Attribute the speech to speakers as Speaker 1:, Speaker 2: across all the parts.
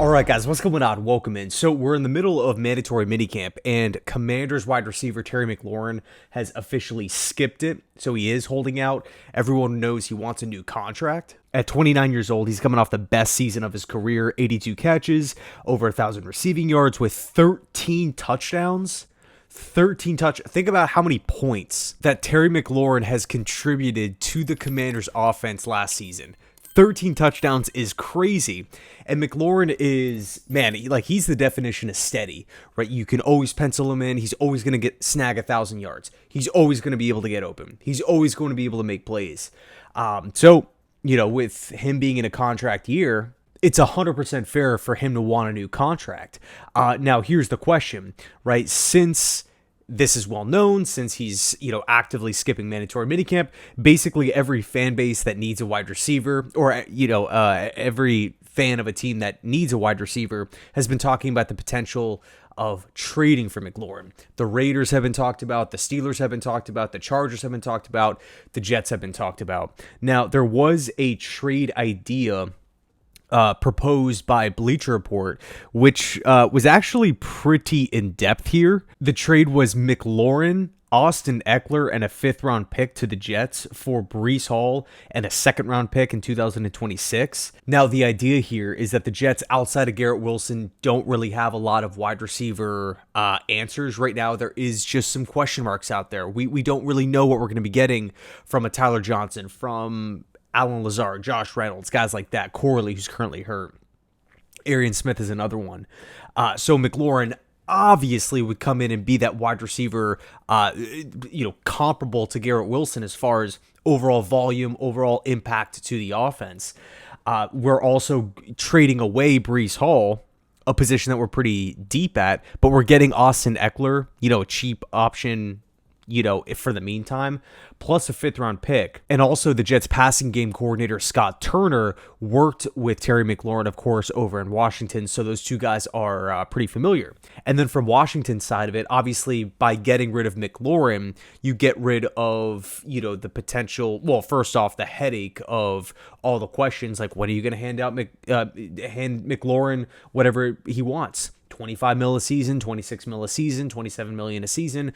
Speaker 1: All right, guys, what's going on? Welcome in. So we're in the middle of mandatory minicamp, and Commanders wide receiver Terry McLaurin has officially skipped it. So he is holding out. Everyone knows he wants a new contract. At 29 years old, he's coming off the best season of his career, 82 catches, over 1,000 receiving yards with 13 touchdowns. Think about how many points that Terry McLaurin has contributed to the Commanders offense last season. 13 touchdowns is crazy. And McLaurin is, man, he's the definition of steady, right? You can always pencil him in. He's always going to snag 1,000 yards. He's always going to be able to get open. He's always going to be able to make plays. With him being in a contract year, it's 100% fair for him to want a new contract. Now, here's the question, right? Since this is well known, since he's, actively skipping mandatory minicamp, basically every fan base that needs a wide receiver, or, every fan of a team that needs a wide receiver has been talking about the potential of trading for McLaurin. The Raiders have been talked about, the Steelers have been talked about, the Chargers have been talked about, the Jets have been talked about. Now, there was a trade idea proposed by Bleacher Report, which was actually pretty in-depth here. The trade was McLaurin, Austin Eckler, and a 5th-round pick to the Jets for Breece Hall and a 2nd-round pick in 2026. Now, the idea here is that the Jets, outside of Garrett Wilson, don't really have a lot of wide receiver answers right now. There is just some question marks out there. We don't really know what we're going to be getting from a Tyler Johnson, from Alan Lazard, Josh Reynolds, guys like that. Corley, who's currently hurt. Arian Smith is another one. So McLaurin obviously would come in and be that wide receiver, comparable to Garrett Wilson as far as overall volume, overall impact to the offense. We're also trading away Breece Hall, a position that we're pretty deep at, but we're getting Austin Eckler, a cheap option, for the meantime, plus a 5th-round pick. And also the Jets passing game coordinator, Scott Turner, worked with Terry McLaurin, of course, over in Washington. So those two guys are pretty familiar. And then from Washington's side of it, obviously, by getting rid of McLaurin, you get rid of, the potential, well, first off, the headache of all the questions, like when are you going to hand McLaurin whatever he wants? 25 mil a season, 26 mil a season, 27 million a season.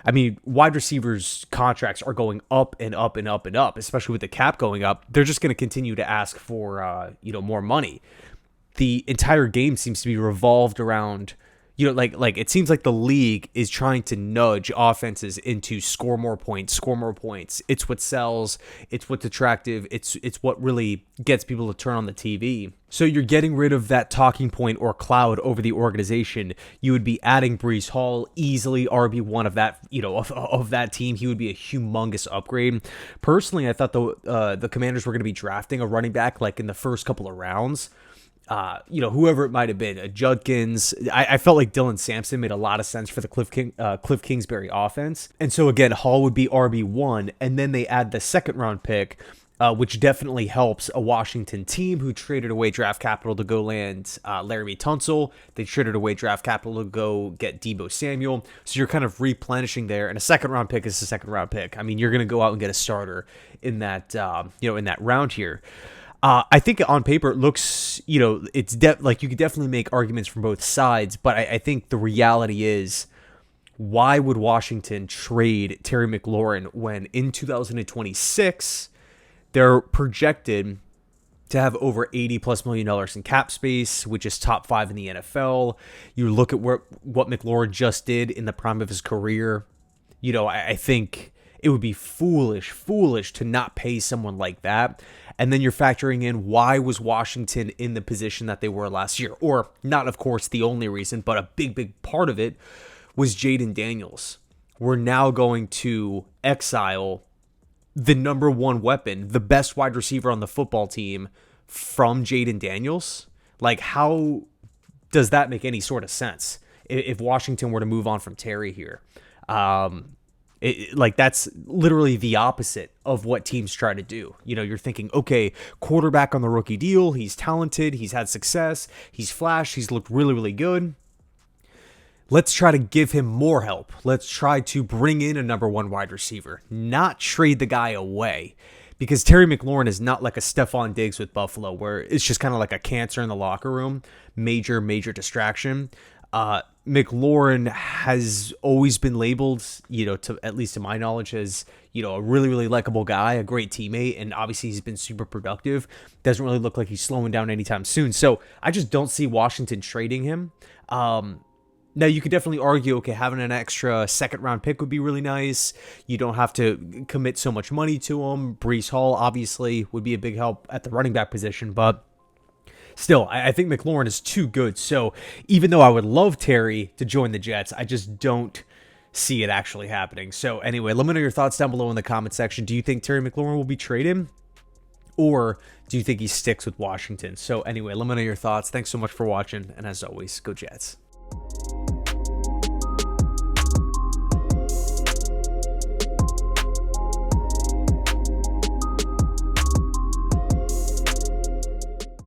Speaker 1: I mean, wide receivers' contracts are going up and up and up and up, especially with the cap going up. They're just going to continue to ask for, more money. The entire game seems to be revolved around, it seems like the league is trying to nudge offenses into score more points. It's what sells. It's what's attractive. It's what really gets people to turn on the TV. So you're getting rid of that talking point or cloud over the organization. You would be adding Breece Hall, easily RB1 of that, of that team. He would be a humongous upgrade. Personally, I thought the Commanders were going to be drafting a running back like in the first couple of rounds. Whoever it might have been, Judkins. I felt like Dylan Sampson made a lot of sense for the Cliff Kingsbury offense. And so again, Hall would be RB1, and then they add the 2nd-round pick, which definitely helps a Washington team who traded away draft capital to go land Laramie Tunsil. They traded away draft capital to go get Deebo Samuel. So you're kind of replenishing there, and a 2nd-round pick is a 2nd-round pick. I mean, you're going to go out and get a starter in that, in that round here. I think on paper it looks, it's you could definitely make arguments from both sides, but I think the reality is, why would Washington trade Terry McLaurin when in 2026 they're projected to have over $80+ million in cap space, which is top 5 in the NFL? You look at what McLaurin just did in the prime of his career. I think it would be foolish to not pay someone like that. And then you're factoring in, why was Washington in the position that they were last year? Or not, of course, the only reason, but a big part of it was Jaden Daniels. We're now going to exile the number one weapon, the best wide receiver on the football team, from Jaden Daniels. Like, how does that make any sort of sense if Washington were to move on from Terry here? That's literally the opposite of what teams try to do. You're thinking, okay, quarterback on the rookie deal. He's talented. He's had success. He's flashed. He's looked really, really good. Let's try to give him more help. Let's try to bring in a number one wide receiver, not trade the guy away. because Terry McLaurin is not like a Stephon Diggs with Buffalo, where it's just kind of like a cancer in the locker room, major, major distraction. McLaurin has always been labeled, to at least to my knowledge, as, a really, really likable guy, a great teammate, and obviously he's been super productive. Doesn't really look like he's slowing down anytime soon. So I just don't see Washington trading him. Now, you could definitely argue, okay, having an extra second-round pick would be really nice. You don't have to commit so much money to him. Breece Hall, obviously, would be a big help at the running back position, but still, I think McLaurin is too good. So even though I would love Terry to join the Jets, I just don't see it actually happening. So anyway, let me know your thoughts down below in the comment section. Do you think Terry McLaurin will be traded? Or do you think he sticks with Washington? So anyway, let me know your thoughts. Thanks so much for watching. And as always, go Jets.